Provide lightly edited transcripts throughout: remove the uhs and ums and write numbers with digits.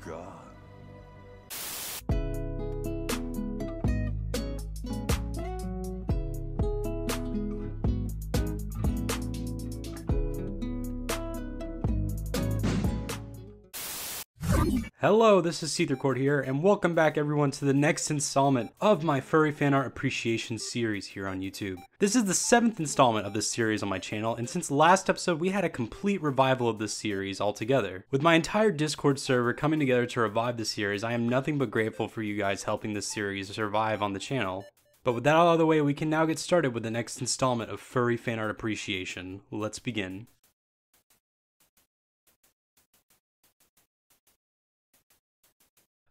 God. Hello, this is Seethercourt here, and welcome back everyone to the next installment of my Furry Fanart Appreciation series here on YouTube. This is the 7th installment of this series on my channel, and since last episode we had a complete revival of this series altogether. With my entire Discord server coming together to revive the series, I am nothing but grateful for you guys helping this series survive on the channel. But with that all out of the way, we can now get started with the next installment of Furry Fanart Appreciation. Let's begin.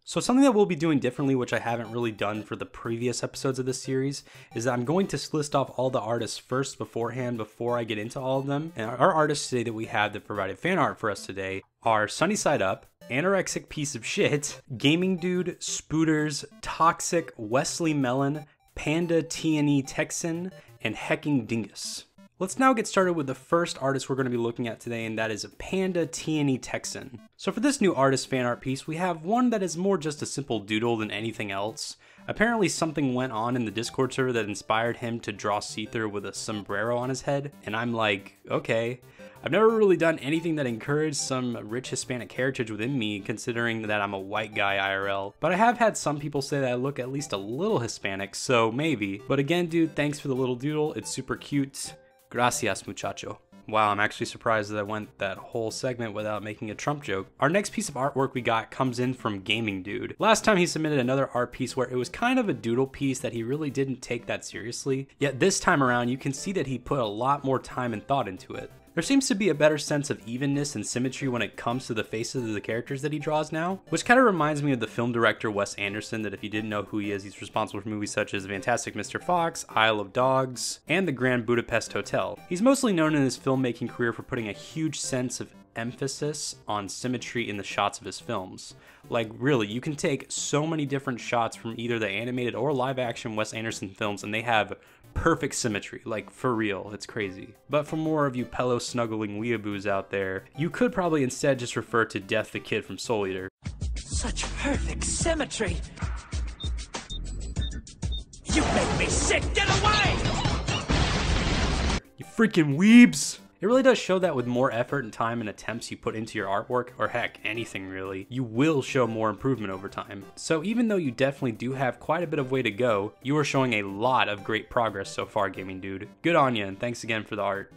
So something that we'll be doing differently, which I haven't really done for the previous episodes of this series, is that I'm going to list off all the artists first beforehand before I get into all of them. And our artists today that we have that provided fan art for us today are SunnySideUp, Anorexic Piece of Shit, GamingDude, Spooders, Toxik, Wesley Melon, Panda Tne Texan, and HeckingDingus. Let's now get started with the first artist we're going to be looking at today, and that is Panda Tne Texan. So for this new artist fan art piece, we have one that is more just a simple doodle than anything else. Apparently something went on in the Discord server that inspired him to draw Seether with a sombrero on his head, and I'm like, okay. I've never really done anything that encouraged some rich Hispanic heritage within me, considering that I'm a white guy IRL. But I have had some people say that I look at least a little Hispanic, so maybe. But again, dude, thanks for the little doodle. It's super cute. Gracias, muchacho. Wow, I'm actually surprised that I went that whole segment without making a Trump joke. Our next piece of artwork we got comes in from GamingDude. Last time he submitted another art piece where it was kind of a doodle piece that he really didn't take that seriously. Yet this time around, you can see that he put a lot more time and thought into it. There seems to be a better sense of evenness and symmetry when it comes to the faces of the characters that he draws now, which kind of reminds me of the film director Wes Anderson, that if you didn't know who he is, he's responsible for movies such as Fantastic Mr. Fox, Isle of Dogs, and The Grand Budapest Hotel. He's mostly known in his filmmaking career for putting a huge sense of emphasis on symmetry in the shots of his films. Like really, you can take so many different shots from either the animated or live action Wes Anderson films and they have perfect symmetry, like for real, it's crazy. But for more of you pillow snuggling weeaboos out there, you could probably instead just refer to Death the Kid from Soul Eater. Such perfect symmetry! You make me sick! Get away! You freaking weebs! It really does show that with more effort and time and attempts you put into your artwork, or heck, anything really, you will show more improvement over time. So even though you definitely do have quite a bit of way to go, you are showing a lot of great progress so far, GamingDude. Good on you, and thanks again for the art.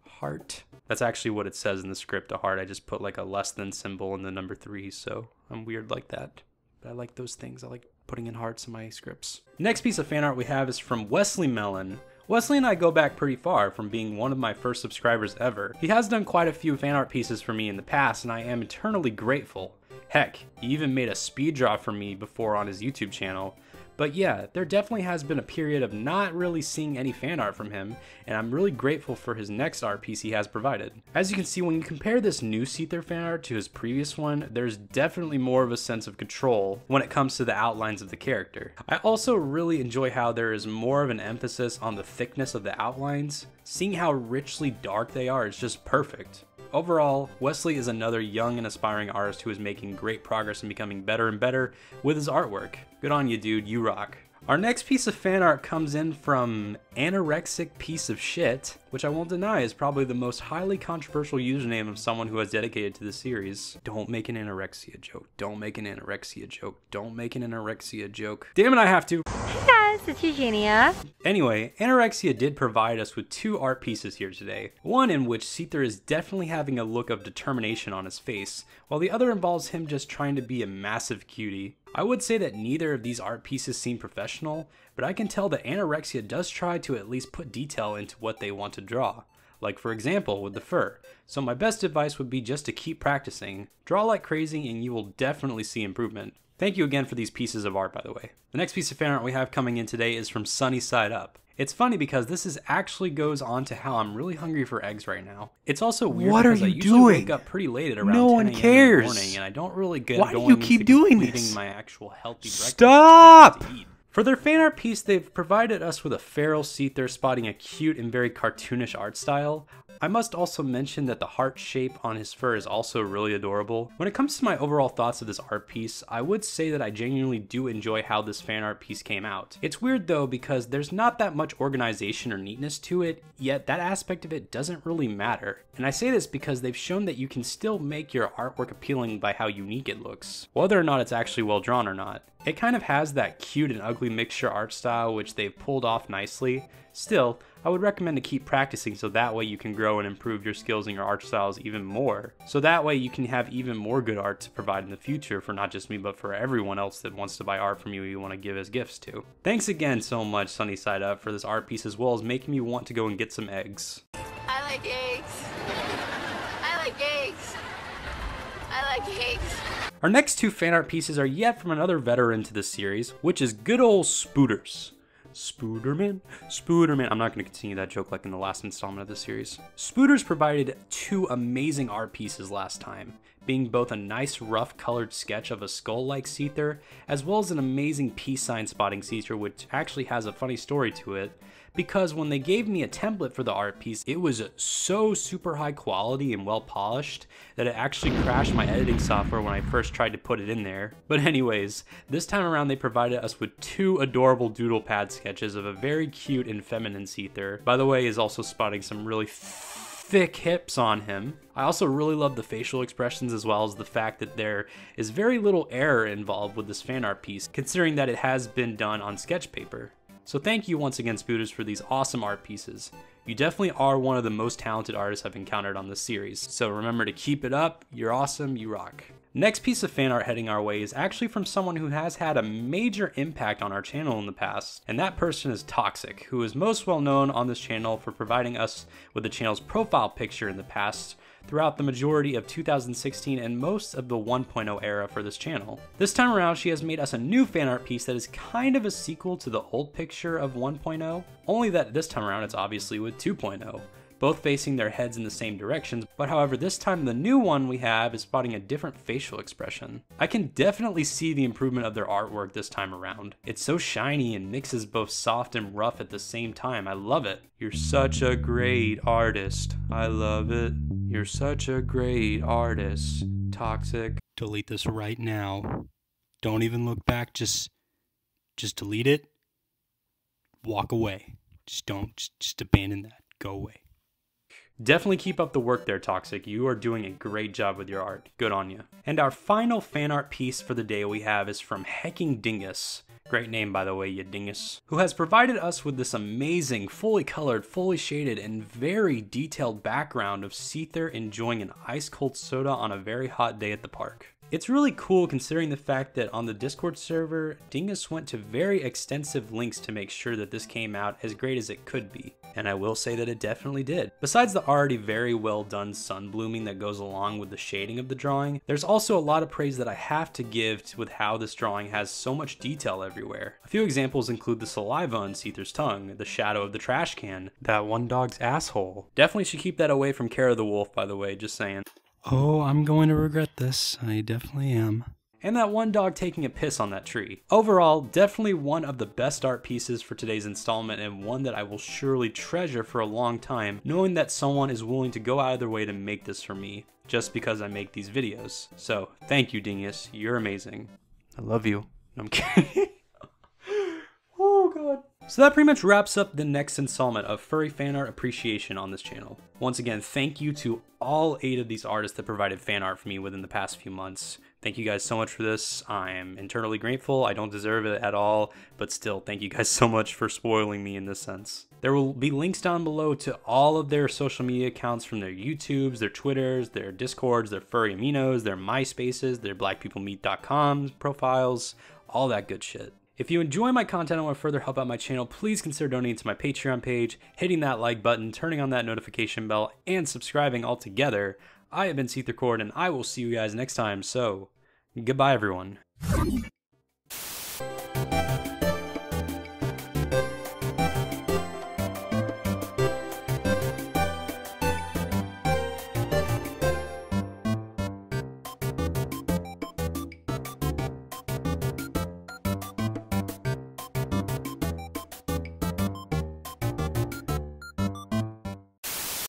Heart? That's actually what it says in the script, a heart. I just put like a less than symbol in the number 3, so I'm weird like that. But I like those things. I like putting in hearts in my scripts. Next piece of fan art we have is from Wesley Melon. Wesley and I go back pretty far, from being one of my first subscribers ever. He has done quite a few fan art pieces for me in the past, and I am eternally grateful. Heck, he even made a speed draw for me before on his YouTube channel. But yeah, there definitely has been a period of not really seeing any fan art from him, and I'm really grateful for his next art piece he has provided. As you can see, when you compare this new Seether fan art to his previous one, there's definitely more of a sense of control when it comes to the outlines of the character. I also really enjoy how there is more of an emphasis on the thickness of the outlines. Seeing how richly dark they are is just perfect. Overall, Wesley is another young and aspiring artist who is making great progress and becoming better and better with his artwork. Good on you, dude, you rock. Our next piece of fan art comes in from Anorexic Piece of Shit, which I won't deny is probably the most highly controversial username of someone who has dedicated to the series. Don't make an anorexia joke. Don't make an anorexia joke. Don't make an anorexia joke. Damn it, I have to. Hey guys, it's Eugenia. Anyway, Anorexia did provide us with 2 art pieces here today. One in which Seether is definitely having a look of determination on his face, while the other involves him just trying to be a massive cutie. I would say that neither of these art pieces seem professional, but I can tell that Anorexia does try to at least put detail into what they want to draw. Like for example with the fur. So my best advice would be just to keep practicing, draw like crazy, and you will definitely see improvement. Thank you again for these pieces of art, by the way. The next piece of fan art we have coming in today is from SunnySideUp. It's funny because this actually goes on to how I'm really hungry for eggs right now. It's also weird because I usually wake up pretty late at around 10 a.m. in the morning, and I don't really get going into completing my actual healthy breakfast. Stop! For their fan art piece, they've provided us with a feral Seether spotting a cute and very cartoonish art style. I must also mention that the heart shape on his fur is also really adorable. When it comes to my overall thoughts of this art piece, I would say that I genuinely do enjoy how this fan art piece came out. It's weird though because there's not that much organization or neatness to it, yet that aspect of it doesn't really matter. And I say this because they've shown that you can still make your artwork appealing by how unique it looks, whether or not it's actually well drawn or not. It kind of has that cute and ugly mixture art style which they've pulled off nicely. Still, I would recommend to keep practicing so that way you can grow and improve your skills in your art styles even more. So that way you can have even more good art to provide in the future for not just me but for everyone else that wants to buy art from you want to give as gifts to. Thanks again so much SunnySideUp for this art piece as well as making me want to go and get some eggs. I like eggs. I like eggs. I like eggs. Our next two fan art pieces are yet from another veteran to this series, which is good old Spooders. Spooderman? Spooderman. I'm not going to continue that joke like in the last installment of the series. Spooders provided two amazing art pieces last time, being both a nice rough colored sketch of a skull-like Seether, as well as an amazing peace sign spotting Seether, which actually has a funny story to it. Because when they gave me a template for the art piece, it was so super high quality and well polished that it actually crashed my editing software when I first tried to put it in there. But anyways, this time around they provided us with two adorable doodle pad sketches of a very cute and feminine Seether. By the way, is also spotting some really thick hips on him. I also really love the facial expressions as well as the fact that there is very little error involved with this fan art piece, considering that it has been done on sketch paper. So thank you once again, Spooders, for these awesome art pieces. You definitely are one of the most talented artists I've encountered on this series, so remember to keep it up, you're awesome, you rock. Next piece of fan art heading our way is actually from someone who has had a major impact on our channel in the past, and that person is Toxik, who is most well known on this channel for providing us with the channel's profile picture in the past, throughout the majority of 2016 and most of the 1.0 era for this channel. This time around, she has made us a new fan art piece that is kind of a sequel to the old picture of 1.0, only that this time around it's obviously with 2.0, both facing their heads in the same directions, but however this time the new one we have is spotting a different facial expression. I can definitely see the improvement of their artwork this time around. It's so shiny and mixes both soft and rough at the same time. I love it. You're such a great artist. I love it. You're such a great artist. Toxik. Delete this right now. Don't even look back. Just delete it. Walk away. Just abandon that. Go away. Definitely keep up the work there, Toxik. You are doing a great job with your art. Good on you. And our final fan art piece for the day we have is from HeckingDingus. Great name, by the way, you dingus. Who has provided us with this amazing, fully colored, fully shaded, and very detailed background of Seether enjoying an ice-cold soda on a very hot day at the park. It's really cool considering the fact that on the Discord server, Dingus went to very extensive links to make sure that this came out as great as it could be. And I will say that it definitely did. Besides the already very well done sun blooming that goes along with the shading of the drawing, there's also a lot of praise that I have to give with how this drawing has so much detail everywhere. A few examples include the saliva on Seether's tongue, the shadow of the trash can, that one dog's asshole. Definitely should keep that away from Kara the Wolf, by the way, just saying. Oh, I'm going to regret this. I definitely am. And that one dog taking a piss on that tree. Overall, definitely one of the best art pieces for today's installment and one that I will surely treasure for a long time, knowing that someone is willing to go out of their way to make this for me, just because I make these videos. So, thank you, Dingus. You're amazing. I love you. I'm kidding. Oh, God. So that pretty much wraps up the next installment of Furry Fan Art Appreciation on this channel. Once again, thank you to all 8 of these artists that provided fan art for me within the past few months. Thank you guys so much for this. I am internally grateful. I don't deserve it at all, but still, thank you guys so much for spoiling me in this sense. There will be links down below to all of their social media accounts, from their YouTubes, their Twitters, their Discords, their Furry Aminos, their MySpaces, their BlackPeopleMeet.com profiles, all that good shit. If you enjoy my content and want to further help out my channel, please consider donating to my Patreon page, hitting that like button, turning on that notification bell, and subscribing all together. I have been Seethercord, and I will see you guys next time, so goodbye everyone.